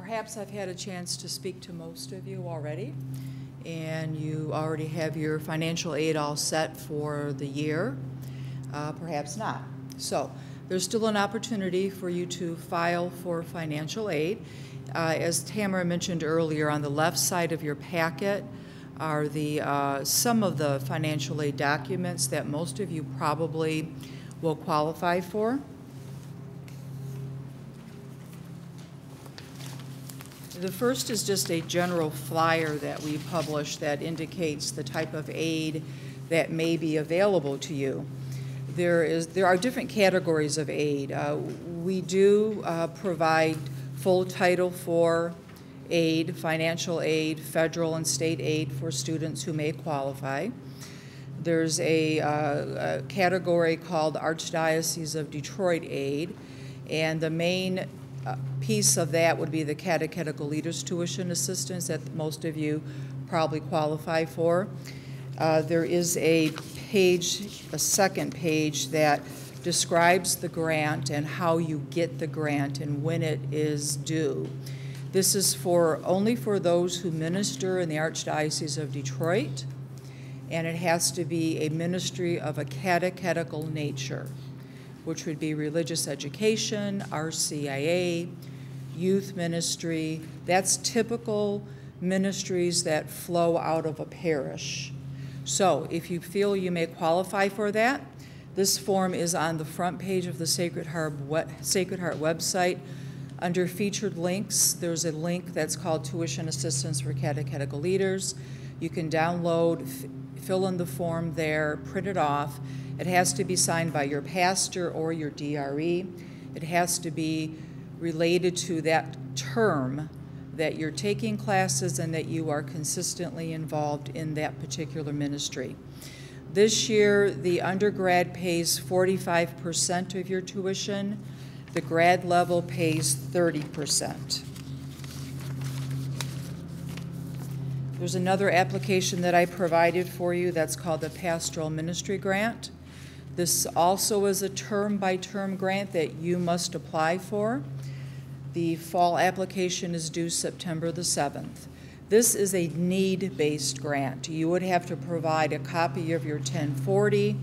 Perhaps I've had a chance to speak to most of you already, and you already have your financial aid all set for the year. Perhaps not. So there's still an opportunity for you to file for financial aid. As Tamara mentioned earlier, on the left side of your packet are some of the financial aid documents that most of you probably will qualify for. The first is just a general flyer that we publish that indicates the type of aid that may be available to you. There are different categories of aid. We do provide full Title IV aid, financial aid, federal and state aid for students who may qualify. There's a category called Archdiocese of Detroit aid, and the main piece of that would be the catechetical leaders tuition assistance that most of you probably qualify for. There is a second page that describes the grant and how you get the grant and when it is due. This is only for those who minister in the Archdiocese of Detroit, and it has to be a ministry of a catechetical nature, which would be religious education, RCIA, youth ministry. That's typical ministries that flow out of a parish. So if you feel you may qualify for that, this form is on the front page of the Sacred Heart website. Under featured links, there's a link that's called Tuition Assistance for Catechetical Leaders. You can download, fill in the form there, print it off. It has to be signed by your pastor or your DRE. It has to be related to that term that you're taking classes and that you are consistently involved in that particular ministry. This year, the undergrad pays 45% of your tuition. The grad level pays 30%. There's another application that I provided for you that's called the Pastoral Ministry Grant. This also is a term-by-term grant that you must apply for. The fall application is due September the 7th. This is a need-based grant. You would have to provide a copy of your 1040,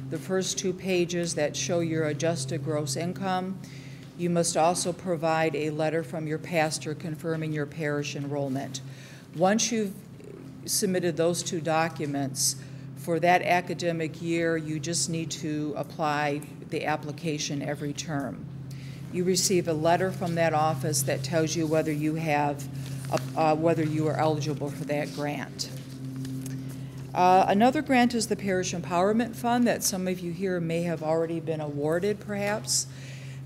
the first 2 pages that show your adjusted gross income. You must also provide a letter from your pastor confirming your parish enrollment. Once you've submitted those 2 documents, for that academic year, you just need to apply the application every term. You receive a letter from that office that tells you whether you are eligible for that grant. Another grant is the Parish Empowerment Fund that some of you here may have already been awarded, perhaps.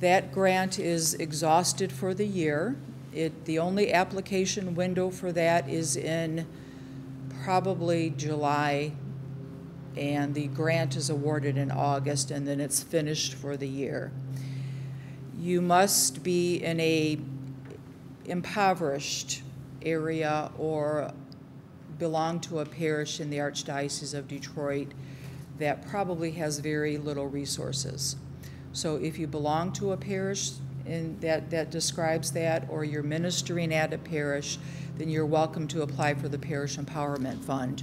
That grant is exhausted for the year. The only application window for that is in probably July, and the grant is awarded in August, and then it's finished for the year. You must be in a impoverished area or belong to a parish in the Archdiocese of Detroit that probably has very little resources. So if you belong to a parish that describes that, or you're ministering at a parish, then you're welcome to apply for the Parish Empowerment Fund.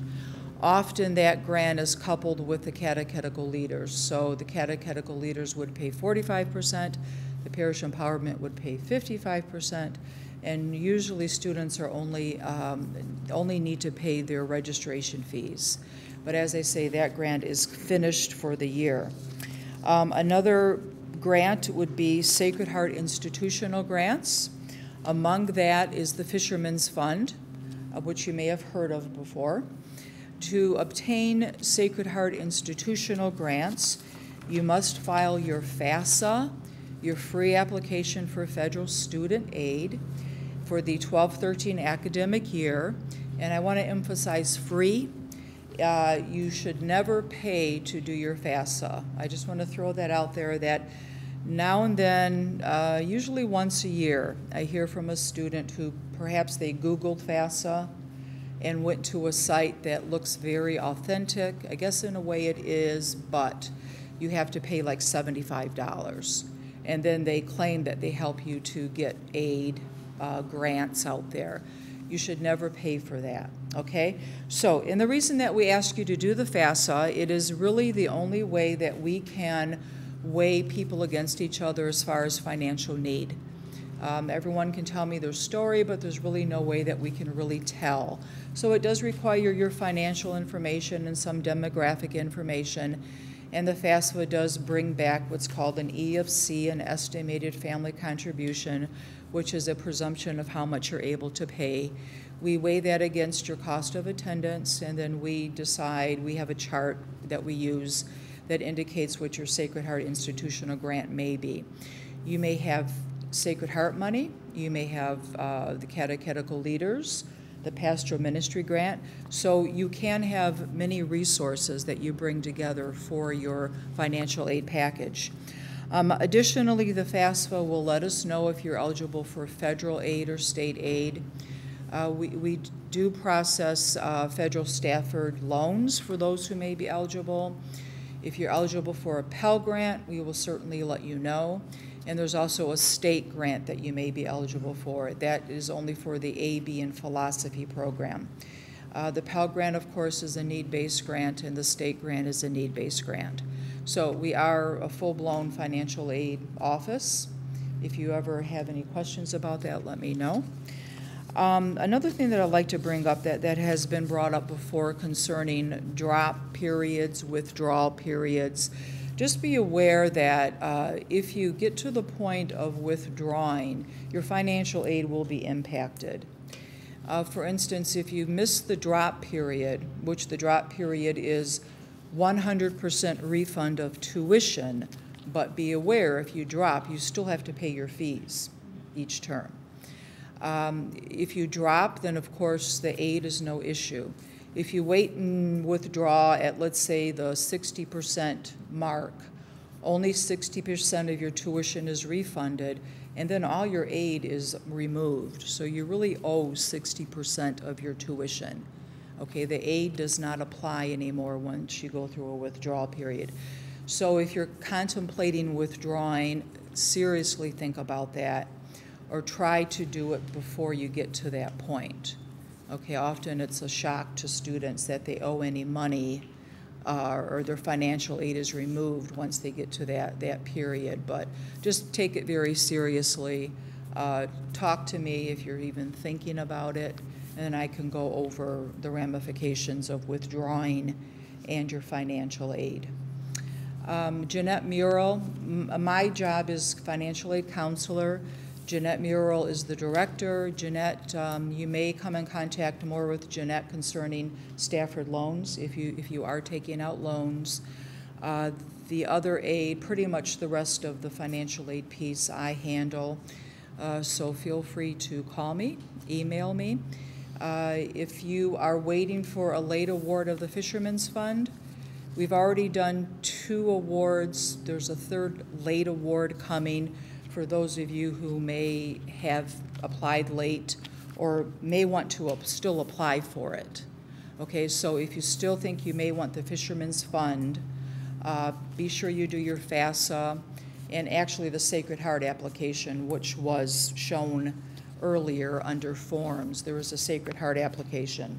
Often that grant is coupled with the catechetical leaders. So the catechetical leaders would pay 45%, the Parish Empowerment would pay 55%, and usually students are only need to pay their registration fees. But as I say, that grant is finished for the year. Another grant would be Sacred Heart institutional grants. Among that is the Fisherman's Fund, which you may have heard of before. To obtain Sacred Heart institutional grants, you must file your FAFSA, your free application for federal student aid, for the 12-13 academic year. And I want to emphasize free. You should never pay to do your FAFSA. I just want to throw that out there, that now and then, usually once a year, I hear from a student who perhaps they Googled FAFSA and went to a site that looks very authentic. I guess in a way it is, but you have to pay like $75. And then they claim that they help you to get aid grants out there. You should never pay for that, okay? So, and the reason that we ask you to do the FAFSA, it is really the only way that we can weigh people against each other as far as financial need. Everyone can tell me their story, but there's really no way that we can really tell. So it does require your financial information and some demographic information, and the FAFSA does bring back what's called an E of C, an estimated family contribution, which is a presumption of how much you're able to pay. We weigh that against your cost of attendance, and then we decide, we have a chart that we use that indicates what your Sacred Heart institutional grant may be. You may have Sacred Heart money, you may have the catechetical leaders, the pastoral ministry grant, so you can have many resources that you bring together for your financial aid package. Additionally, the FAFSA will let us know if you're eligible for federal aid or state aid. We do process federal Stafford loans for those who may be eligible. If you're eligible for a Pell Grant, we will certainly let you know. And there's also a state grant that you may be eligible for. That is only for the AB and philosophy program. The Pell Grant, of course, is a need-based grant, and the state grant is a need-based grant. So we are a full-blown financial aid office. If you ever have any questions about that, let me know. Another thing that I'd like to bring up that has been brought up before concerning drop periods, withdrawal periods. Just be aware that if you get to the point of withdrawing, your financial aid will be impacted. For instance, if you miss the drop period, which the drop period is 100% refund of tuition, but be aware if you drop, you still have to pay your fees each term. If you drop, then of course the aid is no issue. If you wait and withdraw at, let's say, the 60% mark, only 60% of your tuition is refunded, and then all your aid is removed. So you really owe 60% of your tuition. Okay, the aid does not apply anymore once you go through a withdrawal period. So if you're contemplating withdrawing, seriously think about that, or try to do it before you get to that point. Okay, often it's a shock to students that they owe any money or their financial aid is removed once they get to that period. But just take it very seriously. Talk to me if you're even thinking about it, and I can go over the ramifications of withdrawing and your financial aid. Jeanette Murrell, my job is financial aid counselor. Jeanette Murrell is the director. Jeanette, you may come in contact more with Jeanette concerning Stafford loans if you are taking out loans. The other aid, pretty much the rest of the financial aid piece I handle. So feel free to call me, email me. If you are waiting for a late award of the Fisherman's Fund, we've already done 2 awards. There's a 3rd late award coming for those of you who may have applied late or may want to still apply for it. Okay, so if you still think you may want the Fisherman's Fund, be sure you do your FAFSA and actually the Sacred Heart application, which was shown earlier under forms. There was a Sacred Heart application.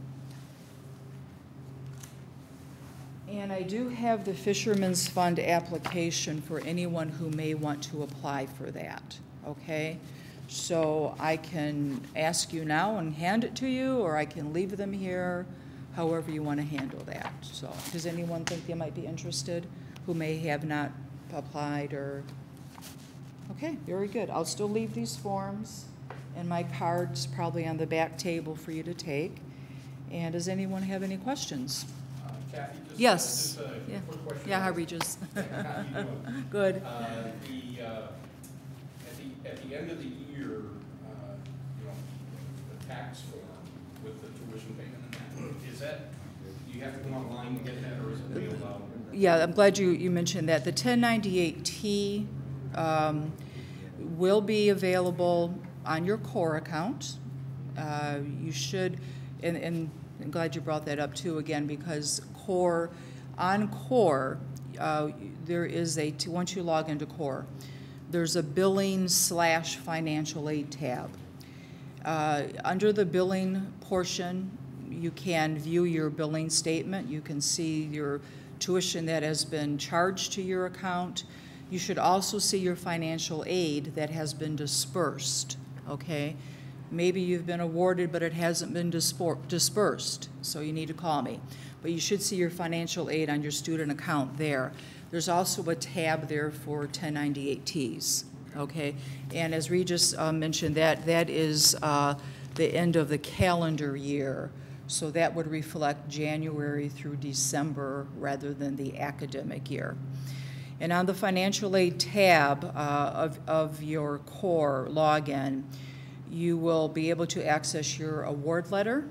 And I do have the Fisherman's Fund application for anyone who may want to apply for that, okay? So I can ask you now and hand it to you, or I can leave them here, however you want to handle that. So does anyone think they might be interested who may have not applied or? Okay, very good. I'll still leave these forms and my card's probably on the back table for you to take. And does anyone have any questions? Kathy, yes. Just a quick question. Yeah, hi, Regis. How you doing? Good. At the end of the year, the tax form with the tuition payment and that, is that, do you have to come online to get that, or is it mailed out? Yeah, I'm glad you mentioned that. The 1098-T will be available on your core account. You should, and I'm glad you brought that up too again, because on core, there is once you log into core, there's a billing / financial aid tab. Under the billing portion, you can view your billing statement. You can see your tuition that has been charged to your account. You should also see your financial aid that has been dispersed, okay? Maybe you've been awarded, but it hasn't been dispersed, so you need to call me. But you should see your financial aid on your student account there. There's also a tab there for 1098Ts, okay? And as Regis mentioned, that is the end of the calendar year. So that would reflect January through December rather than the academic year. And on the financial aid tab of your core login, you will be able to access your award letter.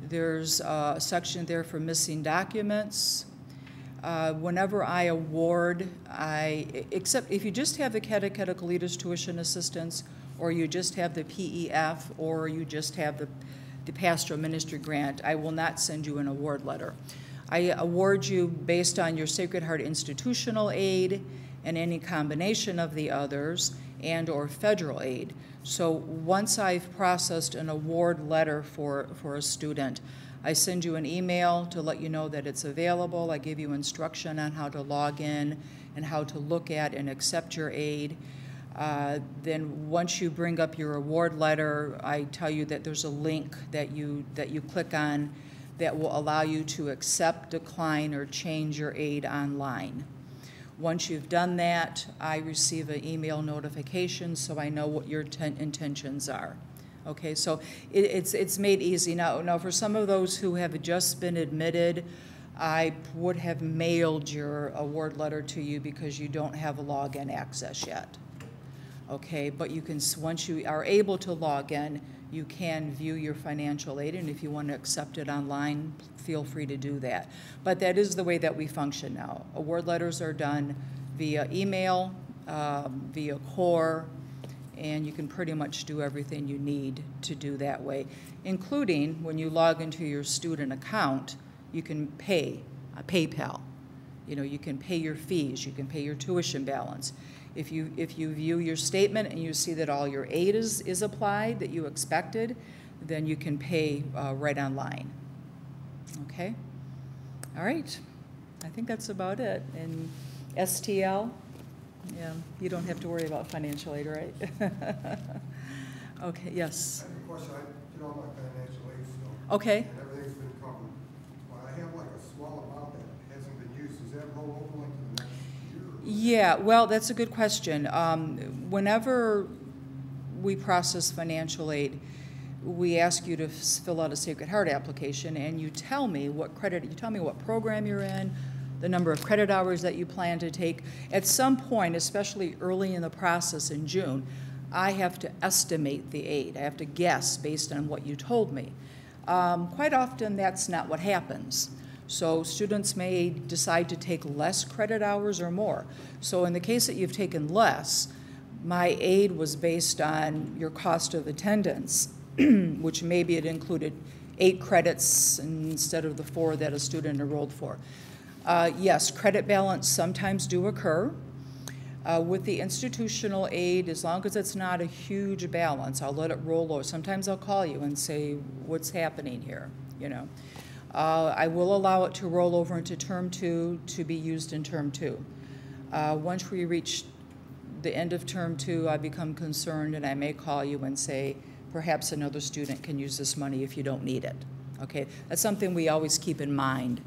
There's a section there for missing documents. Whenever I award, except if you just have the Catechetical Leaders Tuition Assistance, or you just have the PEF, or you just have the pastoral ministry grant, I will not send you an award letter. I award you based on your Sacred Heart institutional aid and any combination of the others and or federal aid. So once I've processed an award letter for a student, I send you an email to let you know that it's available. I give you instruction on how to log in and how to look at and accept your aid. Then once you bring up your award letter, I tell you that there's a link that you click on that will allow you to accept, decline, or change your aid online. Once you've done that, I receive an email notification so I know what your intentions are. Okay, so it's made easy. Now, for some of those who have just been admitted, I would have mailed your award letter to you because you don't have a login access yet. Okay, but you can, once you are able to log in, you can view your financial aid, and if you want to accept it online, feel free to do that. But that is the way that we function now. Award letters are done via email, via core, and you can pretty much do everything you need to do that way, including when you log into your student account, you can pay PayPal. You know, you can pay your fees, you can pay your tuition balance. If you view your statement and you see that all your aid is applied that you expected, then you can pay right online. Okay? All right. I think that's about it. And STL, yeah, you don't have to worry about financial aid, right? Okay, yes. I have a question. I did all my financial aid stuff. Okay. And everything's been covered. But I have like a small amount that hasn't been used. Does that roll over like to the next year? Yeah, well, that's a good question. Whenever we process financial aid, we ask you to fill out a Sacred Heart application, and you tell me what program you're in, the number of credit hours that you plan to take. At some point, especially early in the process in June, I have to estimate the aid. I have to guess based on what you told me. Quite often, that's not what happens. So students may decide to take less credit hours or more. So in the case that you've taken less, my aid was based on your cost of attendance, which maybe it included 8 credits instead of the 4 that a student enrolled for. Yes, credit balance sometimes do occur. With the institutional aid, as long as it's not a huge balance, I'll let it roll over. Sometimes I'll call you and say, what's happening here, you know. I will allow it to roll over into Term 2 to be used in Term 2. Once we reach the end of Term 2, I become concerned and I may call you and say, perhaps another student can use this money if you don't need it. Okay, that's something we always keep in mind,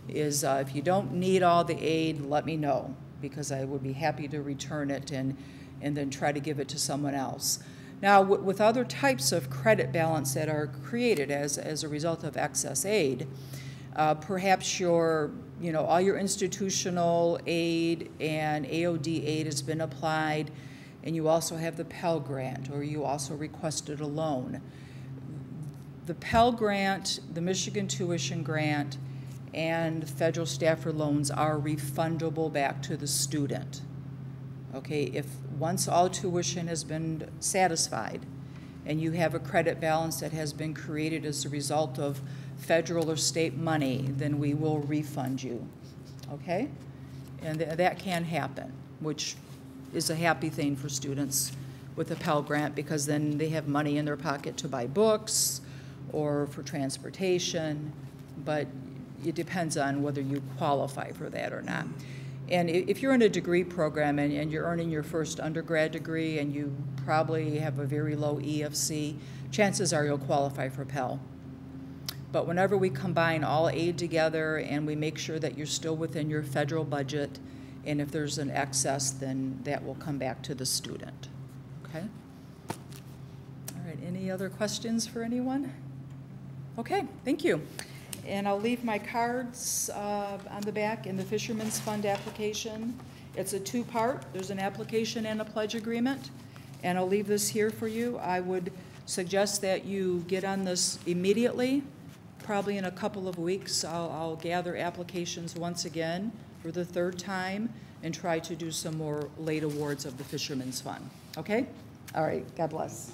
is if you don't need all the aid, let me know, because I would be happy to return it and then try to give it to someone else. Now, with other types of credit balance that are created as a result of excess aid, perhaps all your institutional aid and AOD aid has been applied, and you also have the Pell Grant, or you also requested a loan. The Pell Grant, the Michigan Tuition Grant, and federal staffer loans are refundable back to the student. Okay, if once all tuition has been satisfied and you have a credit balance that has been created as a result of federal or state money, then we will refund you, okay? And that can happen, which is a happy thing for students with a Pell Grant, because then they have money in their pocket to buy books or for transportation, but it depends on whether you qualify for that or not. And if you're in a degree program and you're earning your first undergrad degree and you probably have a very low EFC, chances are you'll qualify for Pell. But whenever we combine all aid together and we make sure that you're still within your federal budget, and if there's an excess, then that will come back to the student. Okay? All right, any other questions for anyone? Okay, thank you. And I'll leave my cards on the back in the Fisherman's Fund application. It's a two-part. There's an application and a pledge agreement. And I'll leave this here for you. I would suggest that you get on this immediately. Probably in a couple of weeks, I'll gather applications once again for the third time and try to do some more late awards of the Fisherman's Fund. Okay? All right, God bless.